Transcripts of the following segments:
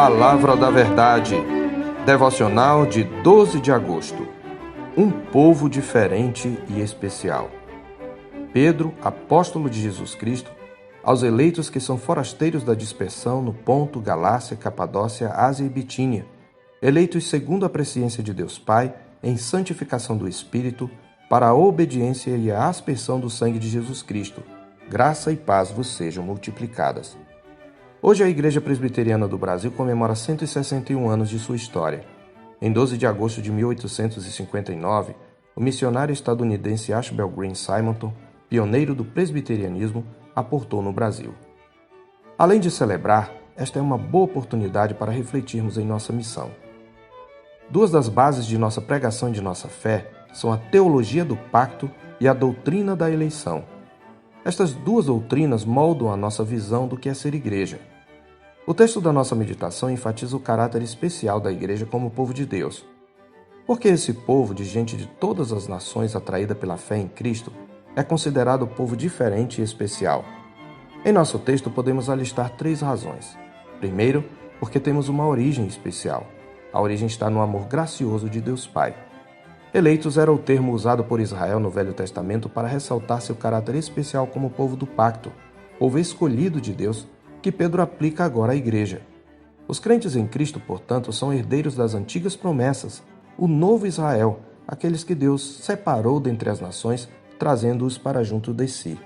Palavra da Verdade, devocional de 12 de agosto. Um povo diferente e especial. Pedro, apóstolo de Jesus Cristo, aos eleitos que são forasteiros da dispersão no Ponto, Galácia, Capadócia, Ásia e Bitínia, eleitos segundo a presciência de Deus Pai, em santificação do Espírito, para a obediência e a aspersão do sangue de Jesus Cristo, graça e paz vos sejam multiplicadas. Hoje a Igreja Presbiteriana do Brasil comemora 161 anos de sua história. Em 12 de agosto de 1859, o missionário estadunidense Ashbel Green Simonton, pioneiro do presbiterianismo, aportou no Brasil. Além de celebrar, esta é uma boa oportunidade para refletirmos em nossa missão. Duas das bases de nossa pregação e de nossa fé são a teologia do pacto e a doutrina da eleição. Estas duas doutrinas moldam a nossa visão do que é ser igreja. O texto da nossa meditação enfatiza o caráter especial da igreja como povo de Deus. Porque esse povo, de gente de todas as nações atraída pela fé em Cristo, é considerado povo diferente e especial. Em nosso texto podemos alistar 3 razões. Primeiro, porque temos uma origem especial. A origem está no amor gracioso de Deus Pai. Eleitos era o termo usado por Israel no Velho Testamento para ressaltar seu caráter especial como povo do pacto, povo escolhido de Deus, que Pedro aplica agora à igreja. Os crentes em Cristo, portanto, são herdeiros das antigas promessas, o novo Israel, aqueles que Deus separou dentre as nações, trazendo-os para junto de si.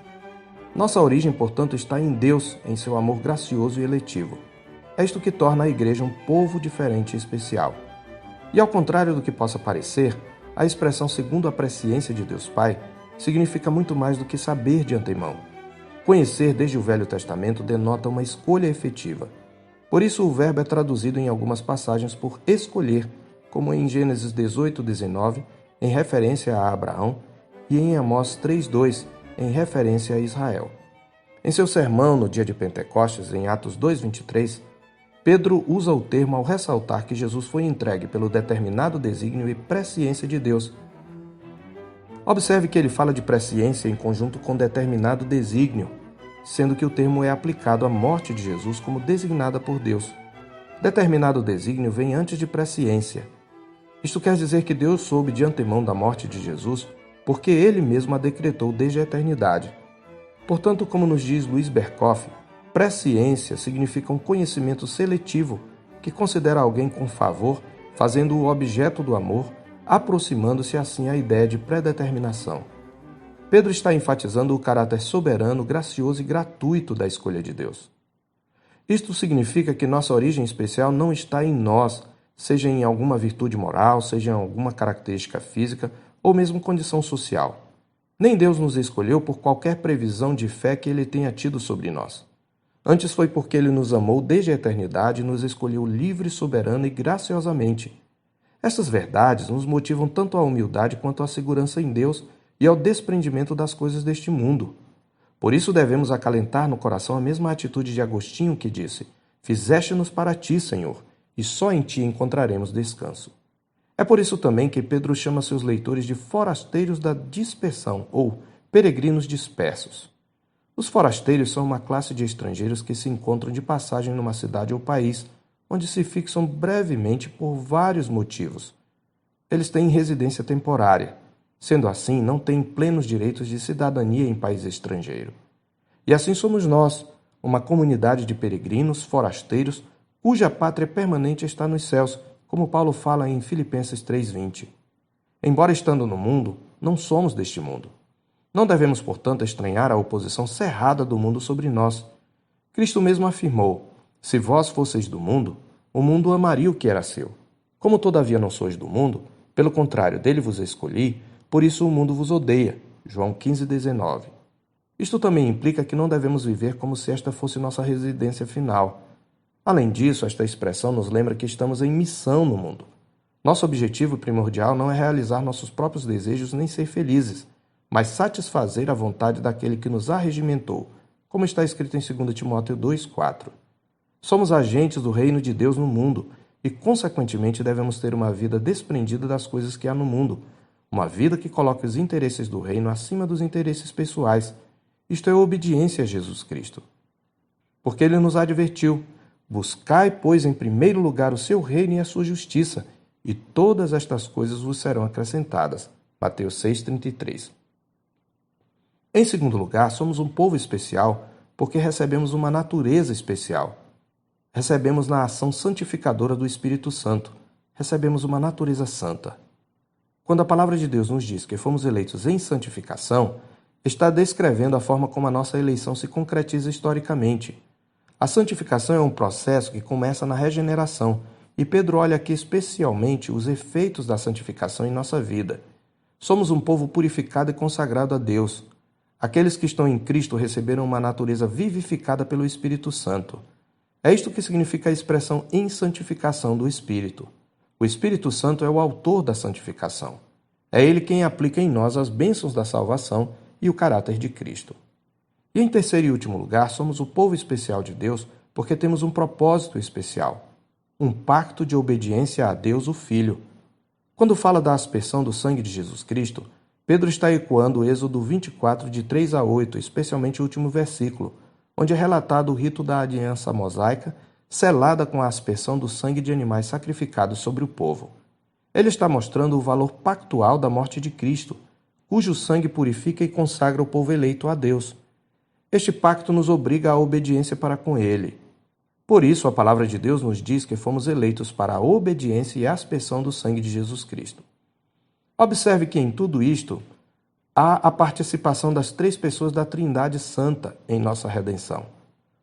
Nossa origem, portanto, está em Deus, em seu amor gracioso e eletivo. É isto que torna a igreja um povo diferente e especial. E ao contrário do que possa parecer, a expressão segundo a presciência de Deus Pai significa muito mais do que saber de antemão. Conhecer desde o Velho Testamento denota uma escolha efetiva. Por isso o verbo é traduzido em algumas passagens por escolher, como em Gênesis 18:19, em referência a Abraão, e em Amós 3:2, em referência a Israel. Em seu sermão no dia de Pentecostes, em Atos 2:23, Pedro usa o termo ao ressaltar que Jesus foi entregue pelo determinado desígnio e presciência de Deus. Observe que ele fala de presciência em conjunto com determinado desígnio, sendo que o termo é aplicado à morte de Jesus como designada por Deus. Determinado desígnio vem antes de presciência. Isto quer dizer que Deus soube de antemão da morte de Jesus, porque Ele mesmo a decretou desde a eternidade. Portanto, como nos diz Luiz Berkoff, presciência significa um conhecimento seletivo que considera alguém com favor, fazendo-o objeto do amor, aproximando-se assim à ideia de predeterminação. Pedro está enfatizando o caráter soberano, gracioso e gratuito da escolha de Deus. Isto significa que nossa origem especial não está em nós, seja em alguma virtude moral, seja em alguma característica física ou mesmo condição social. Nem Deus nos escolheu por qualquer previsão de fé que Ele tenha tido sobre nós. Antes foi porque Ele nos amou desde a eternidade e nos escolheu livre, soberano e graciosamente. Estas verdades nos motivam tanto à humildade quanto à segurança em Deus e ao desprendimento das coisas deste mundo. Por isso devemos acalentar no coração a mesma atitude de Agostinho que disse: "Fizeste-nos para ti, Senhor, e só em ti encontraremos descanso." É por isso também que Pedro chama seus leitores de forasteiros da dispersão ou peregrinos dispersos. Os forasteiros são uma classe de estrangeiros que se encontram de passagem numa cidade ou país, onde se fixam brevemente por vários motivos. Eles têm residência temporária. Sendo assim, não têm plenos direitos de cidadania em país estrangeiro. E assim somos nós, uma comunidade de peregrinos, forasteiros, cuja pátria permanente está nos céus, como Paulo fala em Filipenses 3:20. Embora estando no mundo, não somos deste mundo. Não devemos, portanto, estranhar a oposição cerrada do mundo sobre nós. Cristo mesmo afirmou: "Se vós fosseis do mundo, o mundo amaria o que era seu. Como todavia não sois do mundo, pelo contrário, dele vos escolhi, por isso o mundo vos odeia." João 15:19. Isto também implica que não devemos viver como se esta fosse nossa residência final. Além disso, esta expressão nos lembra que estamos em missão no mundo. Nosso objetivo primordial não é realizar nossos próprios desejos nem ser felizes, mas satisfazer a vontade daquele que nos arregimentou, como está escrito em 2 Timóteo 2:4. Somos agentes do reino de Deus no mundo e, consequentemente, devemos ter uma vida desprendida das coisas que há no mundo, uma vida que coloque os interesses do reino acima dos interesses pessoais. Isto é obediência a Jesus Cristo. Porque Ele nos advertiu: Buscai, pois, em primeiro lugar o seu reino e a sua justiça, e todas estas coisas vos serão acrescentadas. Mateus 6,33. Em segundo lugar, somos um povo especial porque recebemos uma natureza especial. Recebemos na ação santificadora do Espírito Santo. Recebemos uma natureza santa. Quando a palavra de Deus nos diz que fomos eleitos em santificação, está descrevendo a forma como a nossa eleição se concretiza historicamente. A santificação é um processo que começa na regeneração, e Pedro olha aqui especialmente os efeitos da santificação em nossa vida. Somos um povo purificado e consagrado a Deus. Aqueles que estão em Cristo receberam uma natureza vivificada pelo Espírito Santo. É isto que significa a expressão em santificação do Espírito. O Espírito Santo é o autor da santificação. É ele quem aplica em nós as bênçãos da salvação e o caráter de Cristo. E em terceiro e último lugar, somos o povo especial de Deus porque temos um propósito especial, um pacto de obediência a Deus, o Filho. Quando fala da aspersão do sangue de Jesus Cristo, Pedro está ecoando o Êxodo 24, de 3 a 8, especialmente o último versículo, onde é relatado o rito da aliança mosaica, selada com a aspersão do sangue de animais sacrificados sobre o povo. Ele está mostrando o valor pactual da morte de Cristo, cujo sangue purifica e consagra o povo eleito a Deus. Este pacto nos obriga à obediência para com ele. Por isso, a palavra de Deus nos diz que fomos eleitos para a obediência e a aspersão do sangue de Jesus Cristo. Observe que em tudo isto há a participação das três pessoas da Trindade Santa em nossa redenção.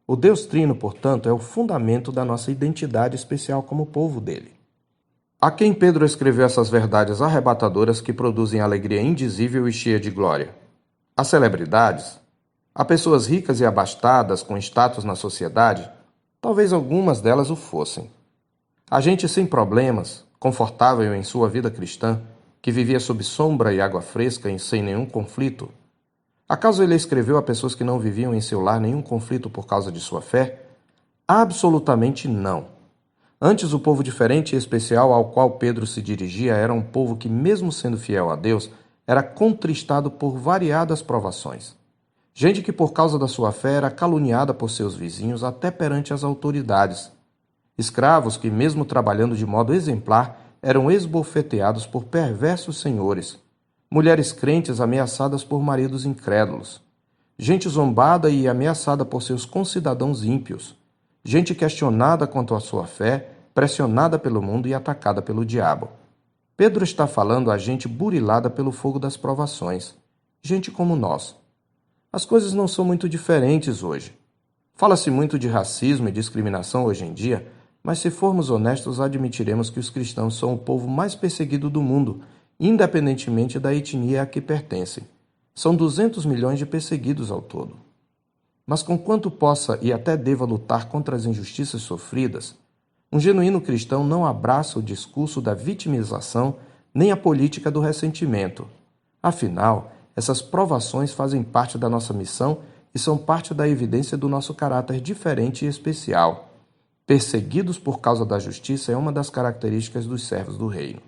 O Deus Trino, portanto, é o fundamento da nossa identidade especial como povo dele. A quem Pedro escreveu essas verdades arrebatadoras que produzem alegria indizível e cheia de glória? As celebridades? Há pessoas ricas e abastadas com status na sociedade? Talvez algumas delas o fossem. A gente sem problemas, confortável em sua vida cristã, que vivia sob sombra e água fresca e sem nenhum conflito? Acaso ele escreveu a pessoas que não viviam em seu lar nenhum conflito por causa de sua fé? Absolutamente não. Antes, o povo diferente e especial ao qual Pedro se dirigia era um povo que, mesmo sendo fiel a Deus, era contristado por variadas provações. Gente que, por causa da sua fé, era caluniada por seus vizinhos até perante as autoridades. Escravos que, mesmo trabalhando de modo exemplar, eram esbofeteados por perversos senhores. Mulheres crentes ameaçadas por maridos incrédulos. Gente zombada e ameaçada por seus concidadãos ímpios. Gente questionada quanto à sua fé, pressionada pelo mundo e atacada pelo diabo. Pedro está falando a gente burilada pelo fogo das provações. Gente como nós. As coisas não são muito diferentes hoje. Fala-se muito de racismo e discriminação hoje em dia, mas se formos honestos, admitiremos que os cristãos são o povo mais perseguido do mundo, independentemente da etnia a que pertencem. São 200 milhões de perseguidos ao todo. Mas conquanto possa e até deva lutar contra as injustiças sofridas, um genuíno cristão não abraça o discurso da vitimização nem a política do ressentimento. Afinal, essas provações fazem parte da nossa missão e são parte da evidência do nosso caráter diferente e especial. Perseguidos por causa da justiça é uma das características dos servos do reino.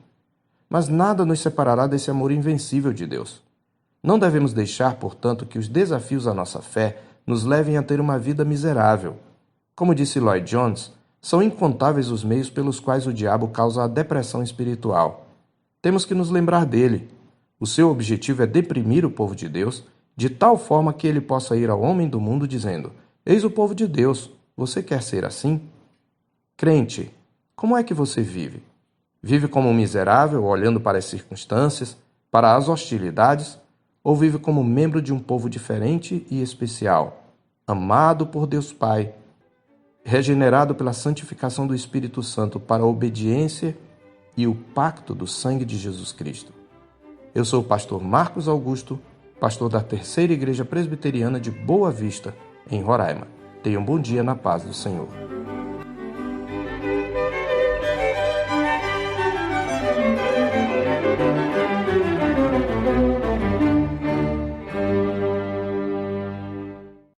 Mas nada nos separará desse amor invencível de Deus. Não devemos deixar, portanto, que os desafios à nossa fé nos levem a ter uma vida miserável. Como disse Lloyd Jones, são incontáveis os meios pelos quais o diabo causa a depressão espiritual. Temos que nos lembrar dele. O seu objetivo é deprimir o povo de Deus, de tal forma que ele possa ir ao homem do mundo dizendo: eis o povo de Deus, você quer ser assim? Crente, como é que você vive? Vive como um miserável, olhando para as circunstâncias, para as hostilidades, ou vive como membro de um povo diferente e especial, amado por Deus Pai, regenerado pela santificação do Espírito Santo para a obediência e o pacto do sangue de Jesus Cristo? Eu sou o pastor Marcos Augusto, pastor da Terceira Igreja Presbiteriana de Boa Vista, em Roraima. Tenha um bom dia na paz do Senhor.